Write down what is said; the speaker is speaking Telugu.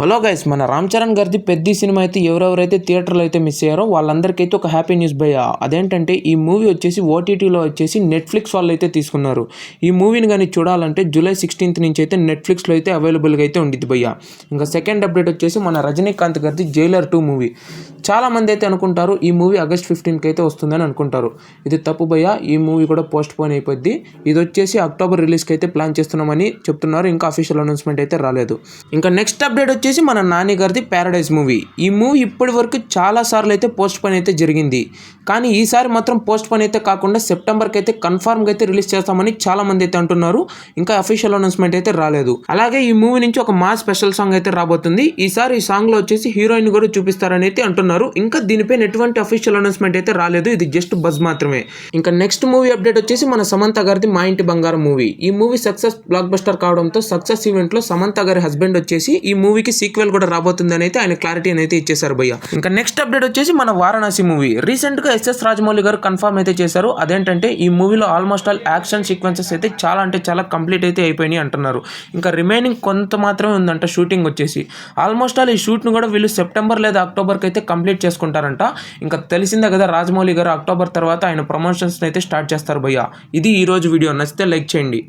హలో గైస్, మన రామ్ చరణ్ గారిది పెద్ద సినిమా అయితే ఎవరెవరైతే థియేటర్లో అయితే మిస్ అయ్యారో వాళ్ళందరికైతే ఒక హ్యాపీ న్యూస్ భయ్య. అదేంటంటే ఈ మూవీ వచ్చేసి ఓటీటీలో వచ్చేసి నెట్ఫ్లిక్స్ వాళ్ళు అయితే తీసుకున్నారు. ఈ మూవీని కానీ చూడాలంటే జూలై 16th నుంచి అయితే నెట్ఫ్లిక్స్లో అయితే అవైలబుల్గా అయితే ఉండిద్ది భయ్య. ఇంకా సెకండ్ అప్డేట్ వచ్చేసి మన రజనీకాంత్ గారిది జైలర్ 2 మూవీ. చాలామంది అయితే అనుకుంటారు ఈ మూవీ ఆగస్ట్ 15th అయితే వస్తుందని అనుకుంటారు. ఇది తప్పు భయ్య. ఈ మూవీ కూడా పోస్ట్ పోన్ అయిపోద్ది. ఇది వచ్చేసి అక్టోబర్ రిలీజ్కి అయితే ప్లాన్ చేస్తున్నామని చెప్తున్నారు. ఇంకా అఫీషియల్ అనౌన్స్మెంట్ అయితే రాలేదు. ఇంకా నెక్స్ట్ అప్డేట్ వచ్చేసి మన నాని గారిది ప్యారడైజ్ మూవీ. ఈ మూవీ ఇప్పటి వరకు చాలా సార్లు అయితే పోస్ట్ పోన్ అయితే జరిగింది. కానీ ఈసారి మాత్రం పోస్ట్ పోన్ అయితే కాకుండా సెప్టెంబర్కి అయితే కన్ఫర్మ్గా అయితే రిలీజ్ చేస్తామని చాలా మంది అయితే అంటున్నారు. ఇంకా అఫీషియల్ అనౌన్స్మెంట్ అయితే రాలేదు. అలాగే ఈ మూవీ నుంచి ఒక మా స్పెషల్ సాంగ్ అయితే రాబోతుంది. ఈసారి ఈ సాంగ్ లో వచ్చేసి హీరోయిన్ కూడా చూపిస్తారని అయితే అంటున్నారు. ఇంకా దీనిపైన ఎటువంటి అఫీషియల్ అనౌన్స్మెంట్ అయితే రాలేదు. ఇది జస్ట్ బజ్ మాత్రమే. ఇంకా నెక్స్ట్ మూవీ అప్డేట్ వచ్చేసి మన సమంత గారిది మా ఇంటి బంగారం మూవీ. ఈ మూవీ సక్సెస్ బ్లాక్ బస్టర్ కావడంతో సక్సెస్ ఈవెంట్ లో సమంత గారి హస్బెండ్ వచ్చేసి ఈ మూవీకి సీక్వెల్ కూడా రాబోతుందని అయితే ఆయన క్లారిటీ అయితే ఇచ్చేసారు భయ్య. ఇంకా నెక్స్ట్ అప్డేట్ వచ్చేసి మన వారణాసి మూవీ. రీసెంట్ గా ఎస్ఎస్ రాజమౌళి గారు కన్ఫర్మ్ అయితే చేశారు. అదేంటంటే ఈ మూవీలో ఆల్మోస్ట్ ఆల్ యాక్షన్ సీక్వెన్సెస్ అయితే చాలా అంటే చాలా కంప్లీట్ అయితే అయిపోయినాయి అంటున్నారు. ఇంకా రిమైనింగ్ కొంత మాత్రమే ఉందంట షూటింగ్ వచ్చేసి. ఆల్మోస్ట్ ఆల్ ఈ షూట్ ను కూడా వీళ్ళు సెప్టెంబర్ లేదా అక్టోబర్కి అయితే కంప్లీట్ చేసుకుంటారంట. ఇంకా తెలిసిందే కదా, రాజమౌళి గారు అక్టోబర్ తర్వాత ఆయన ప్రమోషన్స్ అయితే స్టార్ట్ చేస్తారు భయ్య. ఇది ఈ రోజు వీడియో. నచ్చితే లైక్ చేయండి.